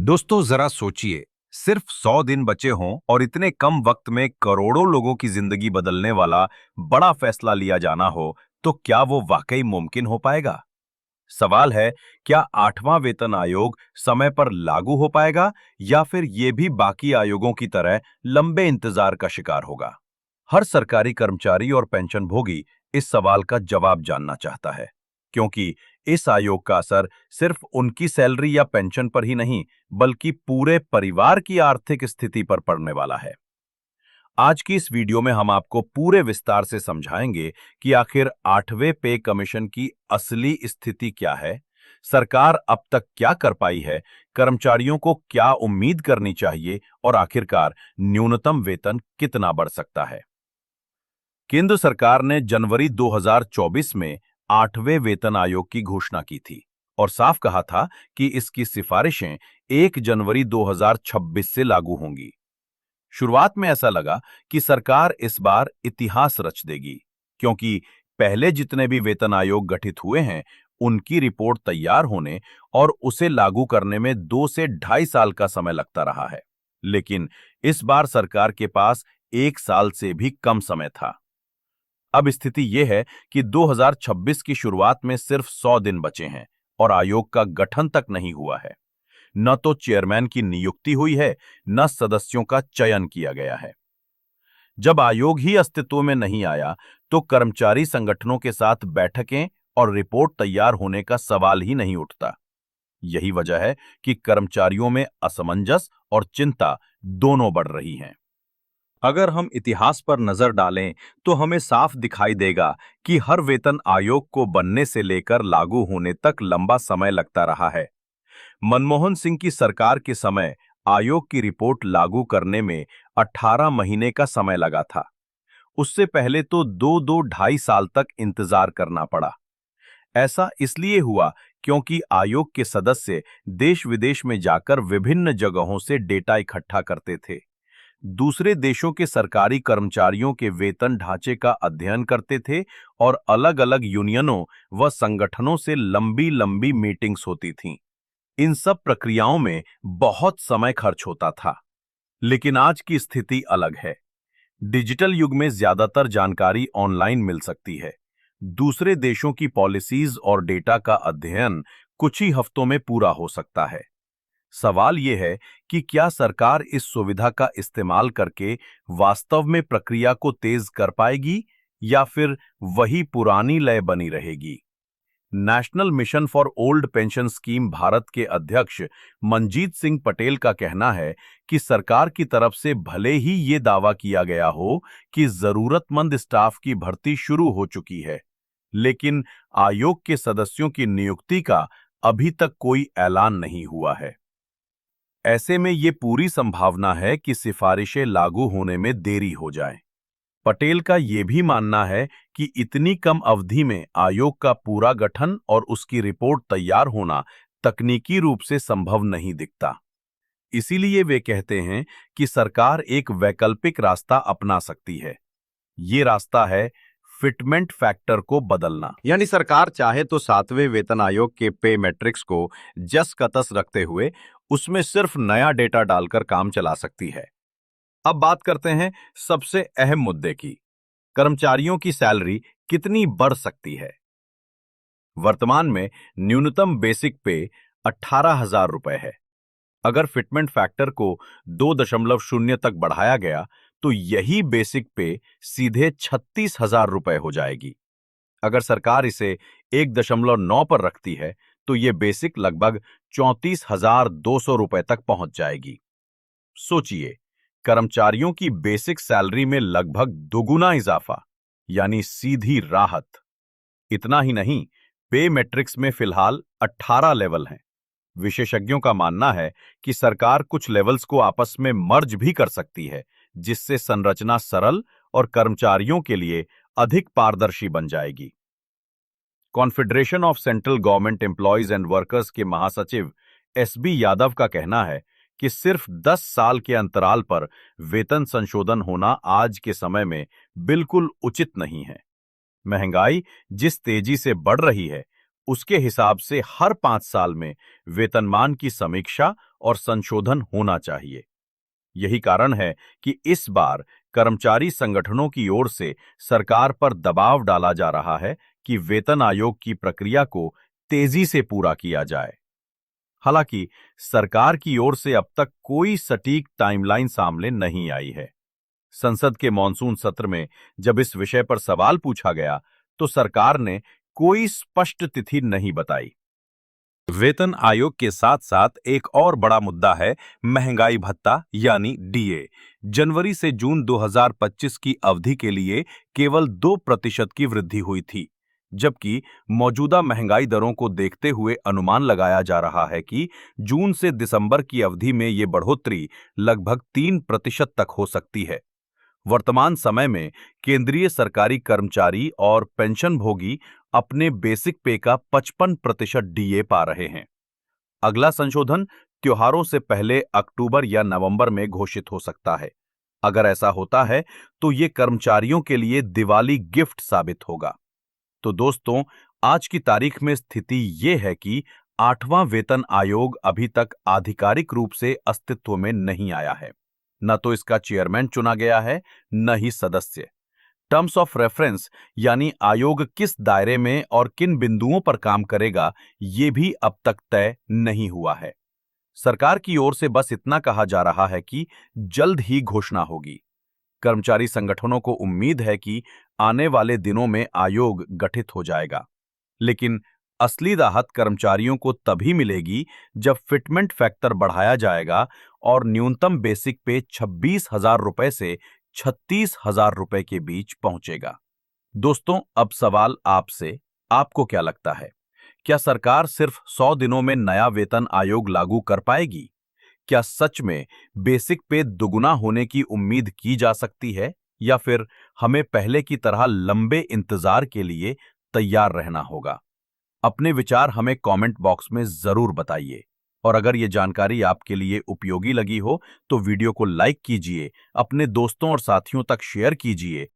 दोस्तों जरा सोचिए, सिर्फ 100 दिन बचे हों और इतने कम वक्त में करोड़ों लोगों की जिंदगी बदलने वाला बड़ा फैसला लिया जाना हो, तो क्या वो वाकई मुमकिन हो पाएगा? सवाल है, क्या 8वां वेतन आयोग समय पर लागू हो पाएगा या फिर ये भी बाकी आयोगों की तरह लंबे इंतजार का शिकार होगा? हर सरकारी कर्मचारी और पेंशनभोगी इस सवाल का जवाब जानना चाहता है, क्योंकि इस आयोग का असर सिर्फ उनकी सैलरी या पेंशन पर ही नहीं, बल्कि पूरे परिवार की आर्थिक स्थिति पर पड़ने वाला है। आज की इस वीडियो में हम आपको पूरे विस्तार से समझाएंगे कि आखिर 8वें पे कमीशन की असली स्थिति क्या है, सरकार अब तक क्या कर पाई है, कर्मचारियों को क्या उम्मीद करनी चाहिए और आखिरकार न्यूनतम वेतन कितना बढ़ सकता है। केंद्र सरकार ने जनवरी 2024 में 8वें वेतन आयोग की घोषणा की थी और साफ कहा था कि इसकी सिफारिशें 1 जनवरी 2026 से लागू होंगी। शुरुआत में ऐसा लगा कि सरकार इस बार इतिहास रच देगी, क्योंकि पहले जितने भी वेतन आयोग गठित हुए हैं, उनकी रिपोर्ट तैयार होने और उसे लागू करने में 2 से 2.5 साल का समय लगता रहा है। लेकिन इस बार सरकार के पास 1 साल से भी कम समय था। अब स्थिति यह है कि 2026 की शुरुआत में सिर्फ 100 दिन बचे हैं और आयोग का गठन तक नहीं हुआ है। न तो चेयरमैन की नियुक्ति हुई है, न सदस्यों का चयन किया गया है। जब आयोग ही अस्तित्व में नहीं आया, तो कर्मचारी संगठनों के साथ बैठकें और रिपोर्ट तैयार होने का सवाल ही नहीं उठता। यही वजह है कि कर्मचारियों में असमंजस और चिंता दोनों बढ़ रही हैं। अगर हम इतिहास पर नजर डालें, तो हमें साफ दिखाई देगा कि हर वेतन आयोग को बनने से लेकर लागू होने तक लंबा समय लगता रहा है। मनमोहन सिंह की सरकार के समय आयोग की रिपोर्ट लागू करने में 18 महीने का समय लगा था। उससे पहले तो 2-2.5 साल तक इंतजार करना पड़ा। ऐसा इसलिए हुआ क्योंकि आयोग के सदस्य देश विदेश में जाकर विभिन्न जगहों से डेटा इकट्ठा करते थे, दूसरे देशों के सरकारी कर्मचारियों के वेतन ढांचे का अध्ययन करते थे और अलग-अलग यूनियनों व संगठनों से लंबी लंबी मीटिंग्स होती थीं। इन सब प्रक्रियाओं में बहुत समय खर्च होता था। लेकिन आज की स्थिति अलग है। डिजिटल युग में ज्यादातर जानकारी ऑनलाइन मिल सकती है। दूसरे देशों की पॉलिसीज और डेटा का अध्ययन कुछ ही हफ्तों में पूरा हो सकता है। सवाल यह है कि क्या सरकार इस सुविधा का इस्तेमाल करके वास्तव में प्रक्रिया को तेज कर पाएगी या फिर वही पुरानी लय बनी रहेगी। National mission for old pension scheme Bharat के अध्यक्ष मनजीत सिंह पटेल का कहना है कि सरकार की तरफ से भले ही ये दावा किया गया हो कि जरूरतमंद स्टाफ की भर्ती शुरू हो चुकी है, लेकिन आयोग के सदस्यों की नियुक्ति का अभी तक कोई ऐलान नहीं हुआ है। ऐसे में ये पूरी संभावना है कि सिफारिशें लागू होने में देरी हो जाए। पटेल का यह भी मानना है कि इतनी कम अवधि में आयोग का पूरा गठन और उसकी रिपोर्ट तैयार होना तकनीकी रूप से संभव नहीं दिखता। इसीलिए वे कहते हैं कि सरकार एक वैकल्पिक रास्ता अपना सकती है। ये रास्ता है फिटमेंट फैक्टर को बदलना। यानी सरकार चाहे तो 7वें वेतन आयोग के पे मैट्रिक्स को जस का तस रखते हुए उसमें सिर्फ नया डेटा डालकर काम चला सकती है। अब बात करते हैं सबसे अहम मुद्दे की, कर्मचारियों की सैलरी कितनी बढ़ सकती है। वर्तमान में न्यूनतम बेसिक पे 18,000 रुपए है। अगर फिटमेंट फैक्टर को 2.0 तक बढ़ाया गया तो यही बेसिक पे सीधे 36,000 रुपए हो जाएगी। अगर सरकार इसे 1.9 पर रखती है तो यह बेसिक लगभग 34,200 रुपए तक पहुंच जाएगी। सोचिए, कर्मचारियों की बेसिक सैलरी में लगभग दोगुना इजाफा, यानी सीधी राहत। इतना ही नहीं, पे मैट्रिक्स में फिलहाल 18 लेवल हैं। विशेषज्ञों का मानना है कि सरकार कुछ लेवल्स को आपस में मर्ज भी कर सकती है, जिससे संरचना सरल और कर्मचारियों के लिए अधिक पारदर्शी बन जाएगी। Confederation of central government employees and workers के महासचिव एसबी यादव का कहना है कि सिर्फ 10 साल के अंतराल पर वेतन संशोधन होना आज के समय में बिल्कुल उचित नहीं है। महंगाई जिस तेजी से बढ़ रही है, उसके हिसाब से हर 5 साल में वेतनमान की समीक्षा और संशोधन होना चाहिए। यही कारण है कि इस बार कर्मचारी संगठनों की ओर से सरकार पर दबाव डाला जा रहा है कि वेतन आयोग की प्रक्रिया को तेजी से पूरा किया जाए। हालांकि सरकार की ओर से अब तक कोई सटीक टाइमलाइन सामने नहीं आई है। संसद के मॉनसून सत्र में जब इस विषय पर सवाल पूछा गया तो सरकार ने कोई स्पष्ट तिथि नहीं बताई। वेतन आयोग के साथ साथ एक और बड़ा मुद्दा है महंगाई भत्ता यानी डीए। जनवरी से जून 2025 की अवधि के लिए केवल 2% की वृद्धि हुई थी, जबकि मौजूदा महंगाई दरों को देखते हुए अनुमान लगाया जा रहा है कि जून से दिसंबर की अवधि में ये बढ़ोतरी लगभग 3% तक हो सकती है। वर्तमान समय में केंद्रीय सरकारी कर्मचारी और पेंशनभोगी अपने बेसिक पे का 55% डीए पा रहे हैं। अगला संशोधन त्योहारों से पहले अक्टूबर या नवंबर में घोषित हो सकता है। अगर ऐसा होता है तो ये कर्मचारियों के लिए दिवाली गिफ्ट साबित होगा। तो दोस्तों, आज की तारीख में स्थिति ये है कि 8वां वेतन आयोग अभी तक आधिकारिक रूप से अस्तित्व में नहीं आया है। न तो इसका चेयरमैन चुना गया है, न ही सदस्य। टर्म्स ऑफ रेफरेंस यानी आयोग किस दायरे में और किन बिंदुओं पर काम करेगा, ये भी अब तक तय नहीं हुआ है। सरकार की ओर से बस इतना कहा जा रहा है कि जल्द ही घोषणा होगी। कर्मचारी संगठनों को उम्मीद है कि आने वाले दिनों में आयोग गठित हो जाएगा, लेकिन असली राहत कर्मचारियों को तभी मिलेगी जब फिटमेंट फैक्टर बढ़ाया जाएगा और न्यूनतम बेसिक पे 26,000 रुपए से 36,000 रुपए के बीच पहुंचेगा। दोस्तों, अब सवाल आपसे, आपको क्या लगता है? क्या सरकार सिर्फ 100 दिनों में नया वेतन आयोग लागू कर पाएगी? क्या सच में बेसिक पे दुगुना होने की उम्मीद की जा सकती है, या फिर हमें पहले की तरह लंबे इंतजार के लिए तैयार रहना होगा? अपने विचार हमें कमेंट बॉक्स में जरूर बताइए। और अगर ये जानकारी आपके लिए उपयोगी लगी हो तो वीडियो को लाइक कीजिए, अपने दोस्तों और साथियों तक शेयर कीजिए